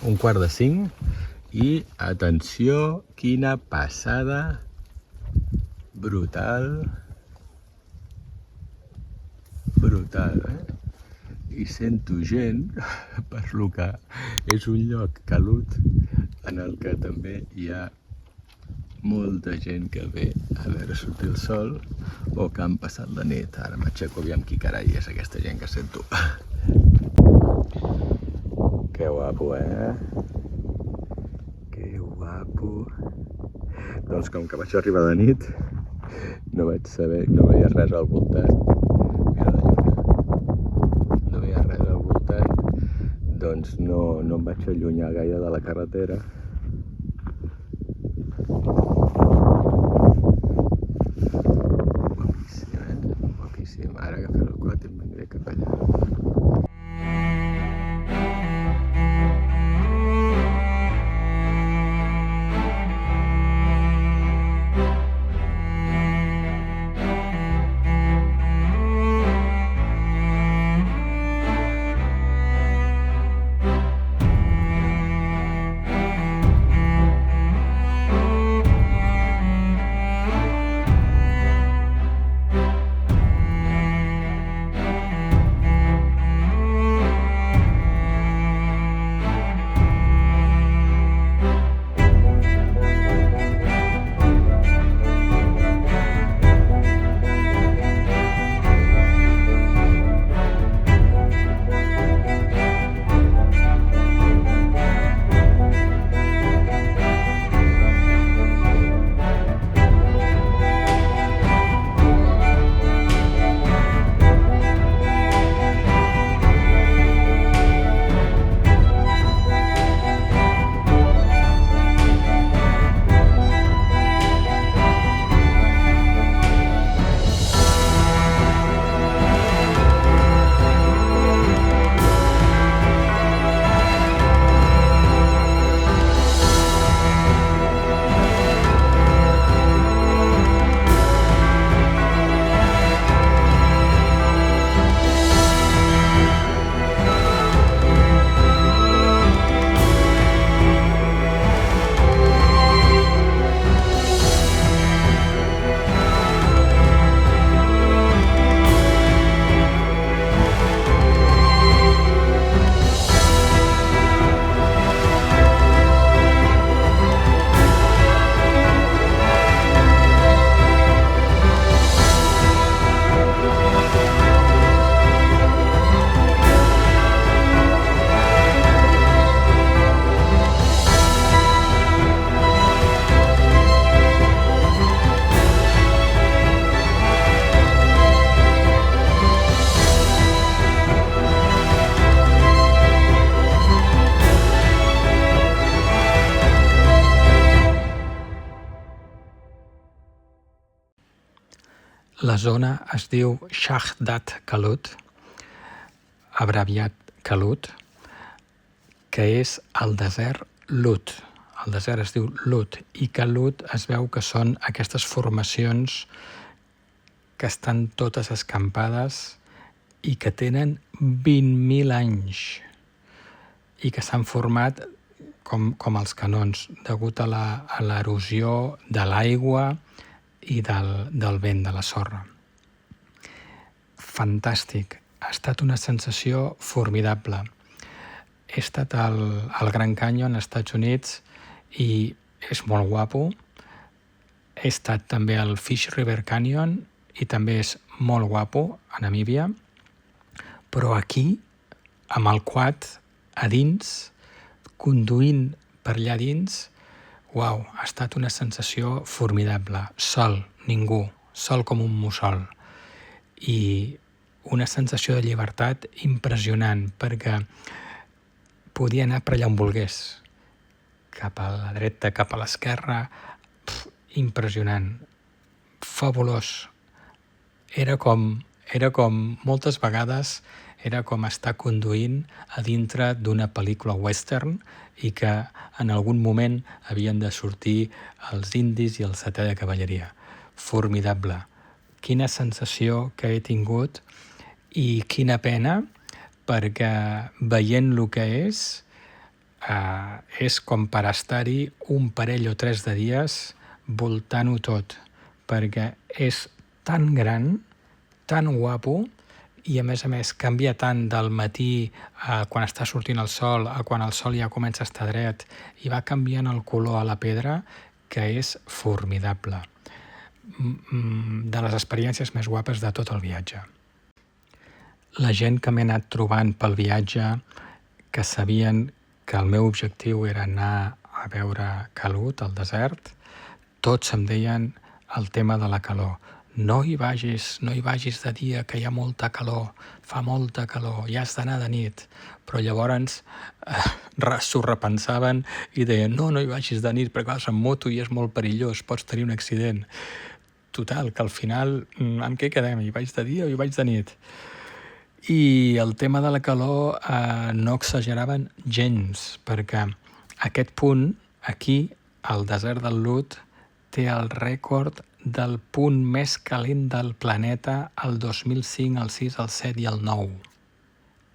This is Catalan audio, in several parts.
4:45 i, atenció, quina passada brutal, I sento gent, per lo que és un lloc calut en el que també hi ha molta gent que ve a veure sortir el sol o que han passat la nit. Ara m'aixeco, aviam qui carai és aquesta gent que sento. Que guapo, Que guapo. Doncs com que vaig arribar de nit, no vaig saber, no veia res al voltant. Mira la lluna. No veia res al voltant, doncs no em vaig allunyar gaire de la carretera. Guapíssim, Ara agafaré el cotxe i em vindré cap allà. La zona es diu Shahdat Kalut, abreviat Kalut, que és el desert Lut. El desert es diu Lut i Kalut es veu que són aquestes formacions que estan totes escampades i que tenen 20.000 anys i que s'han format com els canons degut a l'erosió de l'aigua i del vent, de la sorra. Fantàstic, ha estat una sensació formidable. He estat al Grand Canyon, als Estats Units, i és molt guapo. He estat també al Fish River Canyon i també és molt guapo, a Namíbia. Però aquí, amb el quad a dins, conduint per allà dins, uau, ha estat una sensació formidable. Sol, ningú, sol com un mussol. I una sensació de llibertat impressionant, perquè podia anar per allà on volgués. Cap a la dreta, cap a l'esquerra. Impressionant. Fabulós. Era com moltes vegades era com estar conduint a dintre d'una pel·lícula western i que en algun moment havien de sortir els indis i el setè de cavalleria. Formidable. Quina sensació que he tingut i quina pena, perquè veient el que és, és com per estar-hi un parell o 3 de dies voltant-ho tot, perquè és tan gran, tan guapo, i a més canvia tant del matí quan està sortint el sol a quan el sol ja comença a estar dret i va canviant el color a la pedra, que és formidable. De les experiències més guapes de tot el viatge. La gent que m'he anat trobant pel viatge, que sabien que el meu objectiu era anar a veure Calut, al desert, tots em deien el tema de la calor. No hi vagis de dia, que hi ha molta calor, fa molta calor, ja has d'anar de nit. Però llavors s'ho repensaven i deien no hi vagis de nit perquè vas en moto i és molt perillós, pots tenir un accident. Total, que al final, amb què quedem? Hi vaig de dia o hi vaig de nit? I el tema de la calor no exageraven gens, perquè aquest punt, aquí, al desert del Lut, té el rècord del punt més calent del planeta el 2005, el 6, el 7 i el 9.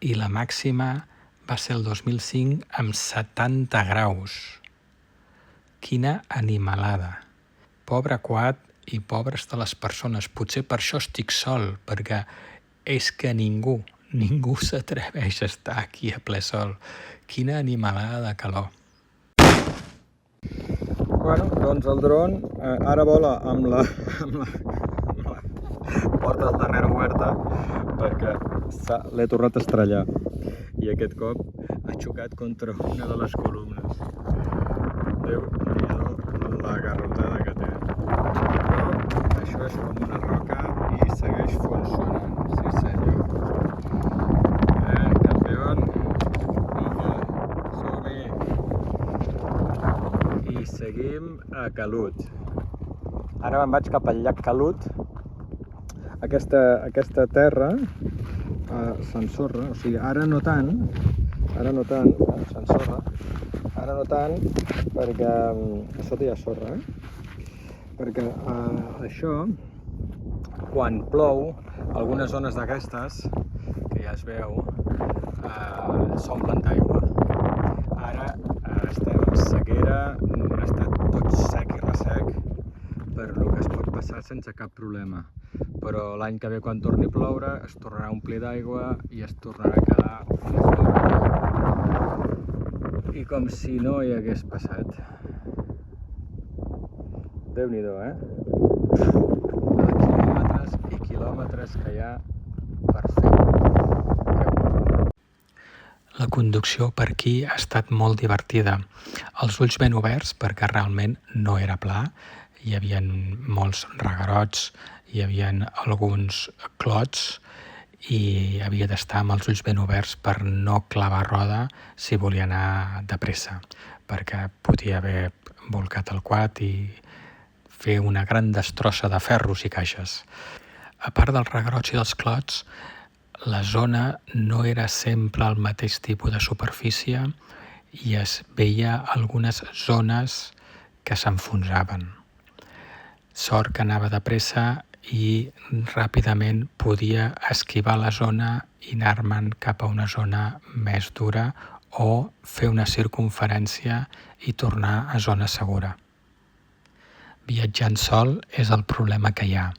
I la màxima va ser el 2005 amb 70 graus. Quina animalada. Pobre Quad i pobres de les persones. Potser per això estic sol, perquè és que ningú s'atreveix a estar aquí a ple sol. Quina animalada de calor. Bueno, doncs el dron ara vola amb la porta del darrere oberta perquè l'he tornat a estrellar i aquest cop ha xocat contra una de les columnes. Déu-n'hi-do la garrotada que té. Però això és com una roca i segueix funcionant. Sí senyor. Campion. Vinga, som-hi. I seguim a Calut. Ara me'n vaig cap al llac Calut. Aquesta terra s'ensorra, o sigui, ara no tant, s'ensorra, ara no tant, perquè a sota hi ha sorra, perquè això, quan plou, algunes zones d'aquestes, que ja es veu, s'omplen d'aigua. Ara estem en sequera, ha estat tot sec i ressec, per lo que es pot passar sense cap problema. Però l'any que ve, quan torni a ploure, es tornarà a omplir d'aigua i es tornarà a quedar una flora. I com si no hi hagués passat. Déu-n'hi-do, Quilòmetres i quilòmetres que hi ha per fer. La conducció per aquí ha estat molt divertida. Els ulls ben oberts, perquè realment no era pla. Hi havia molts reguerots, hi havia alguns clots i havia d'estar amb els ulls ben oberts per no clavar roda si volia anar de pressa, perquè podia haver volcat el quad i fer una gran destrossa de ferros i caixes. A part dels reguerots i dels clots, la zona no era sempre el mateix tipus de superfície i es veia algunes zones que s'enfonsaven. Sort que anava de pressa i ràpidament podia esquivar la zona i anar-me'n cap a una zona més dura o fer una circumferència i tornar a zona segura. Viatjant sol és el problema que hi ha.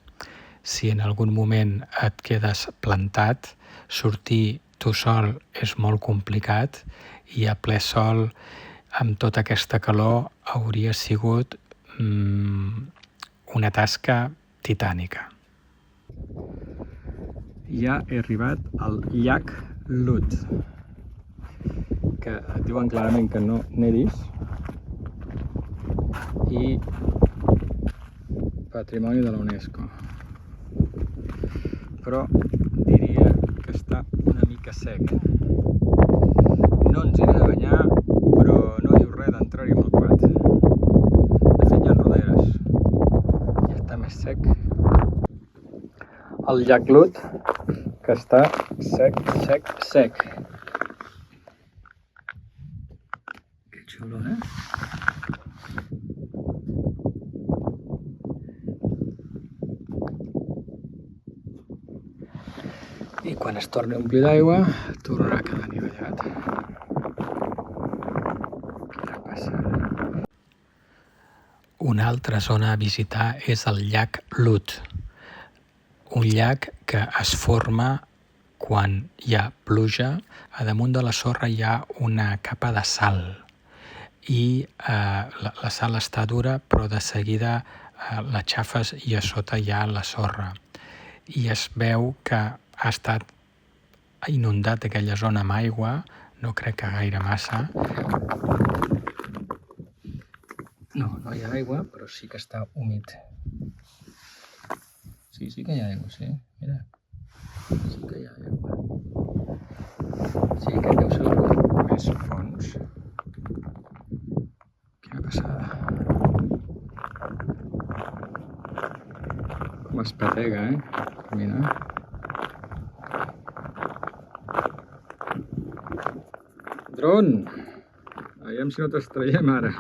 Si en algun moment et quedes plantat, sortir tu sol és molt complicat i a ple sol, amb tota aquesta calor, hauria sigut una tasca titànica. Ja he arribat al llac Lut, que et diuen clarament que no nedis, i Patrimoni de la UNESCO. Però diria que està una mica sec. No ens aniré a banyar, però no diu res d'entrar-hi amb el quad. De fet, hi ha roderes. Ja està més sec. El llac Lut, que està sec. Que xulo, I quan es torni a omplir d'aigua, tornarà a quedar anivellat. Una altra zona a visitar és el llac Lut, un llac que es forma quan hi ha pluja. A damunt de la sorra hi ha una capa de sal i la sal està dura, però de seguida la xafes i a sota hi ha la sorra. I es veu que ha estat inundat aquella zona amb aigua, no crec que gaire massa. No hi ha aigua, però sí que està humit. Sí que hi ha aigua, sí, mira. Sí que hi ha aigua. Sí, aquest deu ser el punt més fons. Quina passada. Com es petega, Mira. Dron! Aviam si no t'estrellem ara.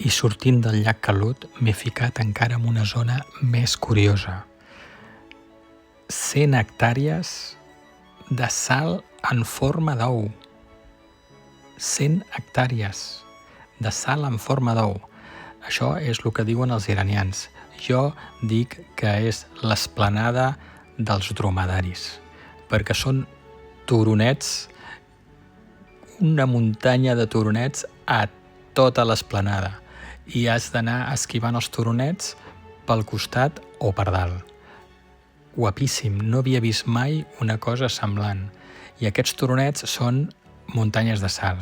I sortint del llac Calut m'he ficat encara en una zona més curiosa. 100 hectàrees de sal en forma d'ou. 100 hectàrees de sal en forma d'ou. Això és el que diuen els iranians. Jo dic que és l'esplanada dels dromedaris, perquè són turonets, una muntanya de turonets a tota l'esplanada. I has d'anar esquivant els turonets pel costat o per dalt. Guapíssim, no havia vist mai una cosa semblant. I aquests turonets són muntanyes de sal.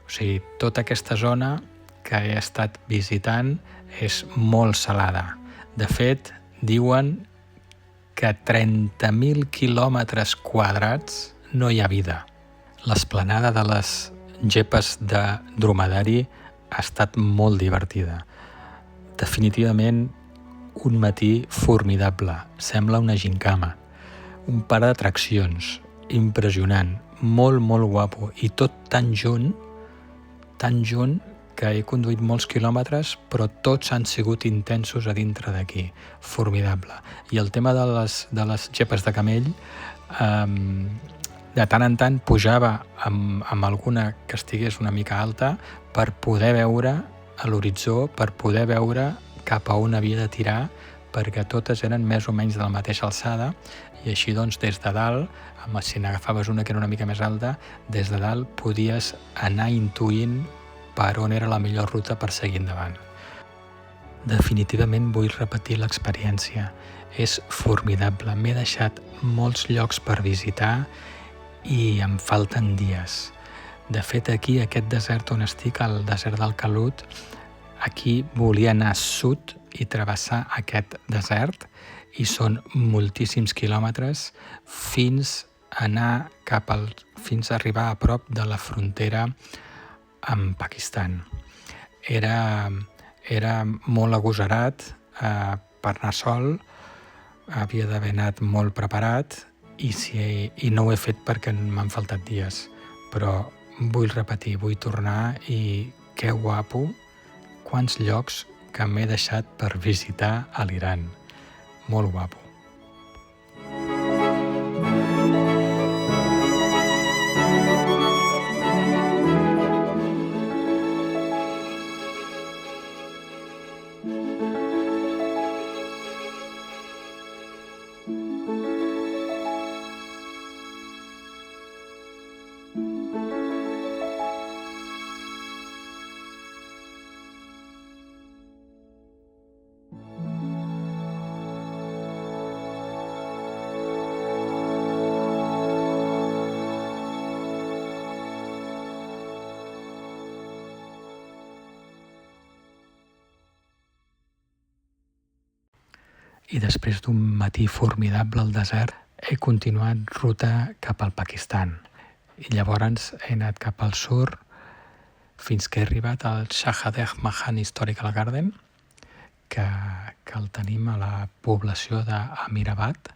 O sigui, tota aquesta zona que he estat visitant és molt salada. De fet, diuen que 30.000 quilòmetres quadrats no hi ha vida. L'esplanada de les gepes de dromedari ha estat molt divertida. Definitivament un matí formidable. Sembla una gincama. Un parc d'atraccions. Impressionant. Molt, molt guapo. I tot tan junt que he conduït molts quilòmetres, però tots han sigut intensos a dintre d'aquí. Formidable. I el tema de les gepes de camell, de tant en tant pujava amb alguna que estigués una mica alta per poder veure a l'horitzó, per poder veure cap a on havia de tirar, perquè totes eren més o menys de la mateixa alçada, i així doncs des de dalt, si n'agafaves una que era una mica més alta, des de dalt podies anar intuint per on era la millor ruta per seguir endavant. Definitivament vull repetir l'experiència. És formidable. M'he deixat molts llocs per visitar i em falten dies. De fet, aquí, aquest desert on estic, el desert del Calut, aquí volia anar a sud i travessar aquest desert, i són moltíssims quilòmetres fins a arribar a prop de la frontera amb Pakistan. Era molt agosarat per anar sol, havia d'haver anat molt preparat, i no ho he fet perquè m'han faltat dies, però vull repetir, vull tornar, i que guapo, quants llocs que m'he deixat per visitar a l'Iran. Molt guapo. I després d'un matí formidable al desert, he continuat ruta cap al Pakistan. I llavors he anat cap al sud fins que he arribat al Shahadeh Mahan Historical Garden, que el tenim a la població d'Amirabad.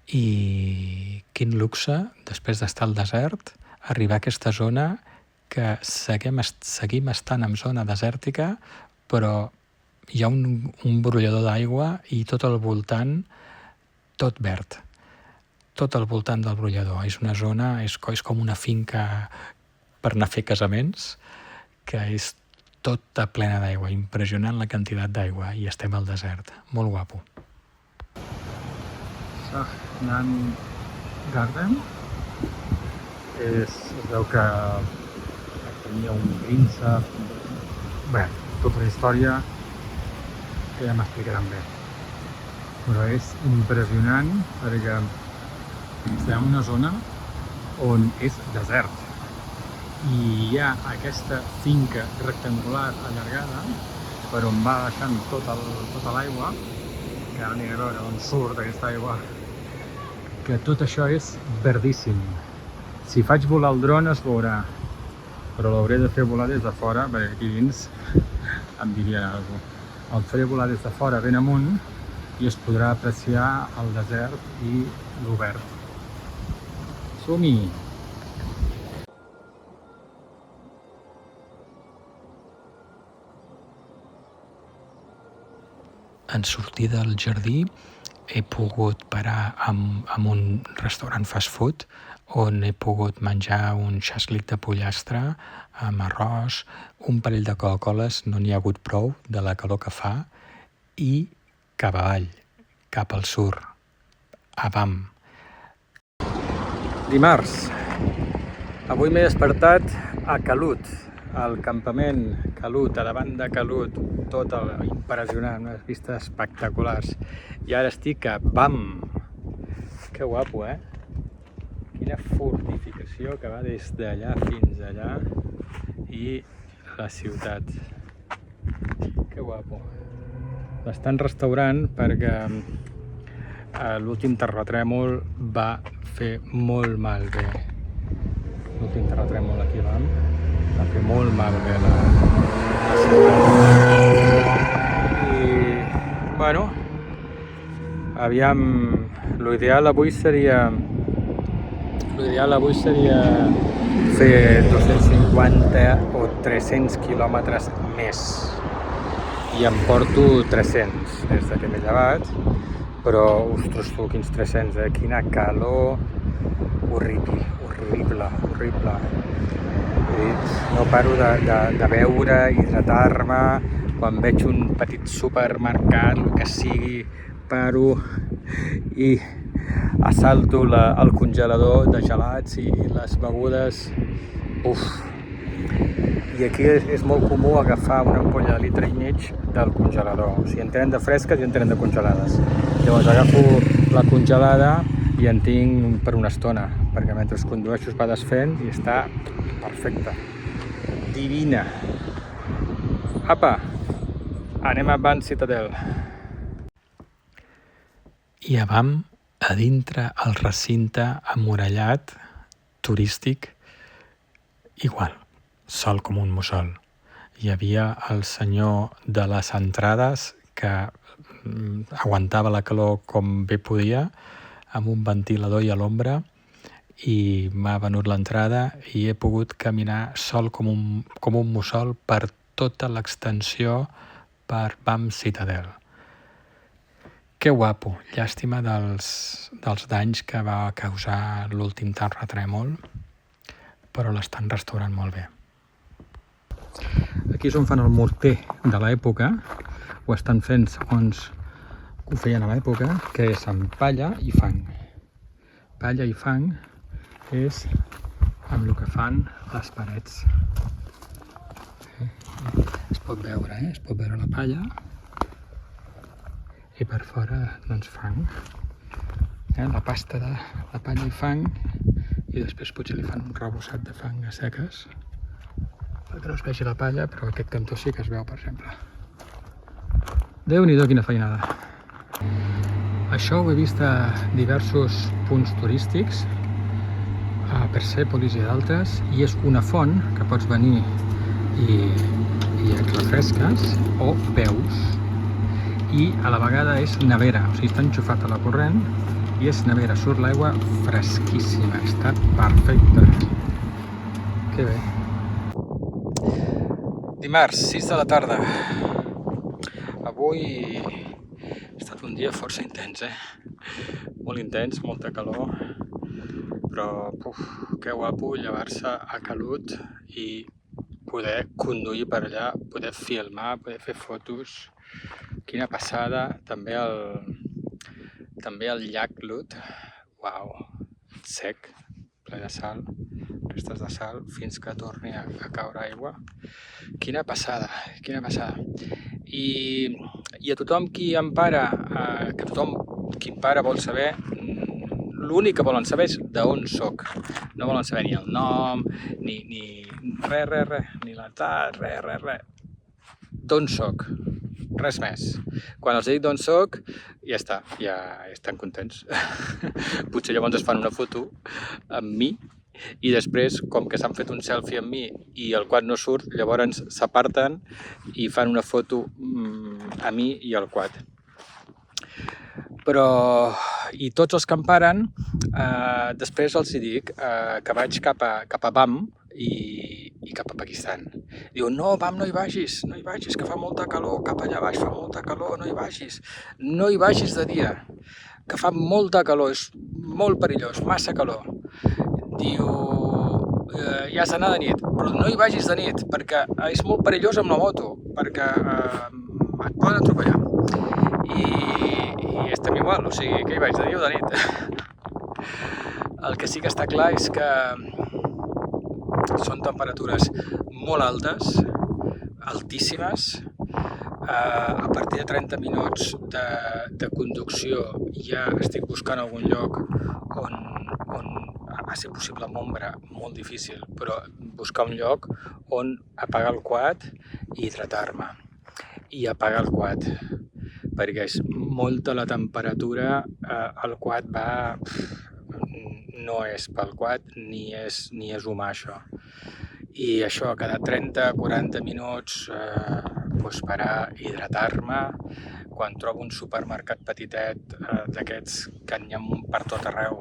I quin luxe, després d'estar al desert, arribar a aquesta zona que seguim estant en zona desèrtica, però hi ha un brollador d'aigua i tot al voltant, tot verd. Tot al voltant del brollador. És una zona, és com una finca per anar a fer casaments, que és tota plena d'aigua. Impressionant la quantitat d'aigua, i estem al desert. Molt guapo. Shahnan Garden es veu que tenia un príncep. Bé, tota la història que ja m'explicaran bé. Però és impressionant perquè estem en una zona on és desert i hi ha aquesta finca rectangular allargada per on va baixant tota l'aigua, que ara aniré a veure on surt aquesta aigua, que tot això és verdíssim. Si faig volar el dron es veurà, però l'hauré de fer volar des de fora, perquè aquí dins em dirien alguna cosa. El faré volar des de fora ben amunt i es podrà apreciar el desert i l'obert. Som-hi! En sortir del jardí he pogut parar en un restaurant fast food on he pogut menjar un xasclic de pollastre amb arròs, un parell de Coca-Coles, no n'hi ha hagut prou de la calor que fa, i cap avall, cap al sur, a Bam. Dimarts. Avui m'he despertat a Calut, al campament Calut, a davant de Calut, tot impressionant, unes vistes espectaculars. I ara estic a Bam. Que guapo, eh? Quina fortificació que va des d'allà fins allà, i la ciutat. Que guapo. L'estan restaurant perquè l'últim terratrèmol va fer molt malbé. L'últim terratrèmol aquí a Bam va fer molt malbé la ciutat. I, bueno, aviam, l'ideal avui seria fer 250 o 300 quilòmetres més. I em porto 300 des que m'he llevat, però, ostres tu, quins 300, quina calor horrible. No paro de beure, hidratar-me, quan veig un petit supermercat, el que sigui, paro i assalto el congelador de gelats i les begudes. I aquí és molt comú agafar una ampolla de litre i mig del congelador. O sigui, en tenen de fresques i en tenen de congelades. Llavors agafo la congelada i en tinc per una estona, perquè mentre condueixo es va desfent i està perfecta. Divina. Apa, anem a Bam Citadel. I a Bam, a dintre el recinte emmurallat turístic, igual, sol com un mussol. Hi havia el senyor de les entrades que aguantava la calor com bé podia, amb un ventilador i a l'ombra, i m'ha venut l'entrada i he pogut caminar sol com un mussol per tota l'extensió per Bam Citadel. Que guapo. Llàstima dels danys que va causar l'últim terratrèmol, però l'estan restaurant molt bé. Aquí és on fan el morter de l'època, ho estan fent segons ho feien a l'època, que és amb palla i fang. Palla i fang és amb el que fan les parets. Es pot veure, es pot veure la palla, i per fora doncs fang. La pasta de la palla i fang, i després potser li fan un rebossat de fang a seques, perquè no es vegi la palla, però aquest cantó sí que es veu, per exemple. Déu-n'hi-do, quina feinada! Això ho he vist a diversos punts turístics, a Persèpolis i a d'altres, i és una font que pots venir i et refresques o beus. I a la vegada és nevera, o sigui, està enxufat a la corrent i és nevera, surt l'aigua fresquíssima, està perfecta. Que bé. Dimarts, 6 de la tarda. Avui ha estat un dia força intens, molt intens, molta calor, però que guapo llevar-se a Calut i poder conduir per allà, poder filmar, poder fer fotos. Quina passada, també el llac Lut, uau, sec, ple de sal, restes de sal, fins que torni a caure aigua. Quina passada. I a tothom qui em para, qui em para vol saber, l'únic que volen saber és d'on soc. No volen saber ni el nom, ni res, ni l'edat, res. D'on soc? Res més. Quan els dic d'on soc, ja està, ja estan contents. Potser llavors es fan una foto amb mi i després, com que s'han fet un selfie amb mi i el quad no surt, llavors s'aparten i fan una foto a mi i al quad. Però, i tots els que em paren, després els dic que vaig cap a BAM i cap a Pakistan. Diu, no, BAM no hi vagis, que fa molta calor, cap allà baix fa molta calor, no hi vagis de dia, que fa molta calor, és molt perillós, massa calor. Diu, ja has d'anar de nit, però no hi vagis de nit, perquè és molt perillós amb la moto, perquè et poden atropellar. I estem igual, o sigui, que hi vaig de dia o de nit. El que sí que està clar és que són temperatures molt altes, altíssimes. A partir de 30 minuts de conducció ja estic buscant algun lloc on a ser possible amb ombra, molt difícil, però buscar un lloc on apagar el quad i hidratar-me. I apagar el quad, perquè és molta la temperatura, el quad va... no és pel quad ni és humà això. I això, cada 30-40 minuts parar, hidratar-me. Quan trobo un supermercat petitet d'aquests que n'hi ha per tot arreu,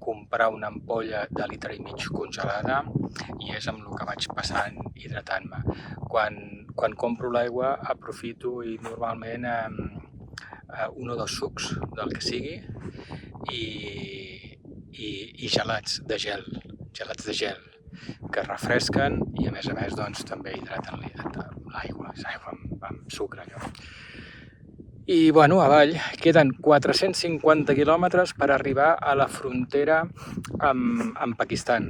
comprar una ampolla de litre i mig congelada i és amb el que vaig passant hidratant-me. Quan compro l'aigua aprofito i normalment un o dos sucs del que sigui i gelats de gel, que refresquen i a més doncs, també hidraten l'aigua, és aigua amb sucre allò. I bueno, avall queden 450 quilòmetres per arribar a la frontera amb Pakistan,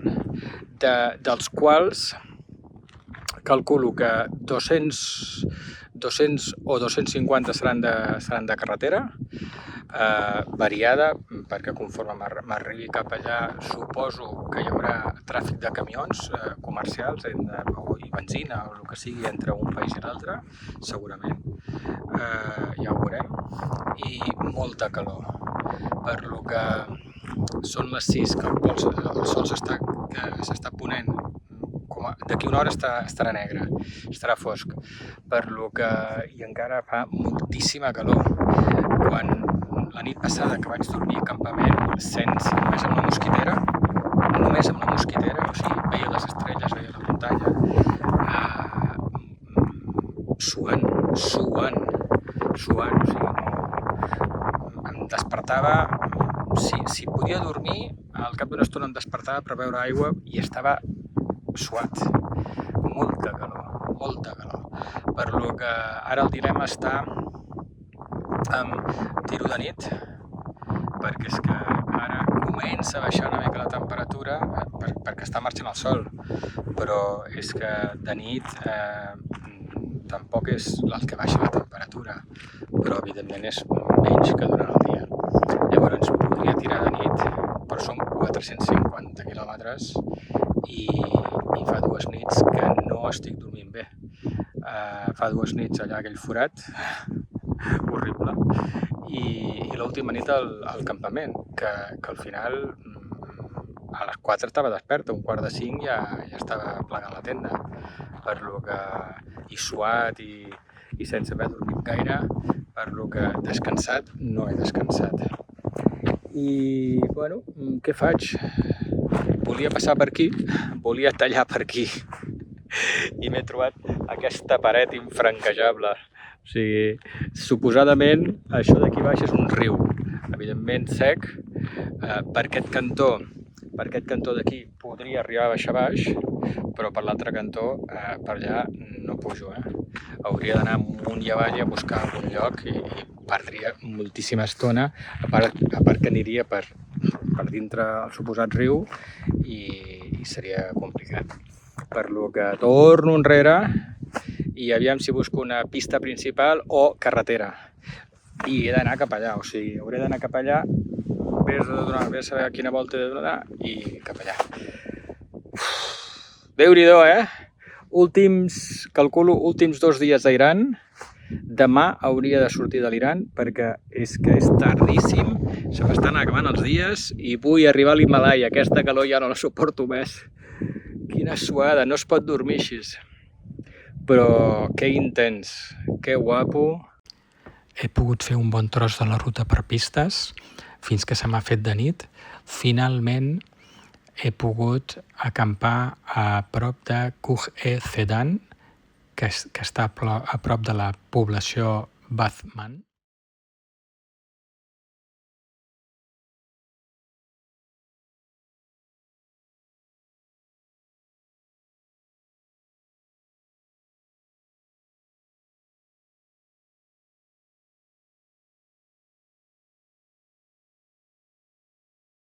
dels quals calculo que 200 o 250 seran de carretera, variada, perquè conforme m'arribi cap allà suposo que hi haurà tràfic de camions comercials i benzina o el que sigui entre un país i l'altre, segurament, ja ho veurem, i molta calor, per lo que són les 6 que el sol s'està ponent, d'aquí una hora estarà negre, estarà fosc, per lo que i encara fa moltíssima calor. Quan la nit passada que vaig dormir a campament només amb la mosquitera, o sigui, veia les estrelles, veia la muntanya, suant, o sigui, em despertava, si podia dormir, al cap d'una estona em despertava per beure aigua i estava suat, molta calor, per lo que ara el dilema està tiro de nit, perquè és que ara comença a baixar una mica la temperatura, perquè està marxant el sol, però és que de nit tampoc és el que baixa la temperatura, però evidentment és menys que durant el dia. Llavors podria tirar de nit, però són 450 quilòmetres i fa 2 nits que no estic dormint bé. Fa 2 nits allà aquell forat, horrible, i l'última nit al campament, que al final a les 4 estava desperta, un quart de 5 ja estava plegant la tenda, per lo que i suat i sense haver dormit gaire, per lo que descansat no he descansat. I, bueno, què faig? Volia passar per aquí, volia tallar per aquí i m'he trobat aquesta paret infranquejable. O sigui, suposadament això d'aquí baix és un riu, evidentment sec. Per aquest cantó d'aquí podria arribar a baixar baix, però per l'altre cantó, per allà no pujo. Hauria d'anar amunt i avall a buscar algun lloc i perdria moltíssima estona, a part que aniria per dintre el suposat riu i seria complicat. Per lo que torno enrere i aviam si busco una pista principal o carretera. I he d'anar cap allà, o sigui, hauré d'anar cap allà, vés a saber quina volta he de donar i cap allà. Déu-n'hi-do, calculo últims 2 dies a Iran. Demà hauria de sortir de l'Iran perquè és que és tardíssim, se m'estan acabant els dies i vull arribar a l'Himàlaia. Aquesta calor ja no la suporto més. Quina suada, no es pot dormir així. Però que intens, que guapo. He pogut fer un bon tros de la ruta per pistes fins que se m'ha fet de nit. Finalment he pogut acampar a prop de Cugh-e-Zedan, que està a prop de la població Bathman.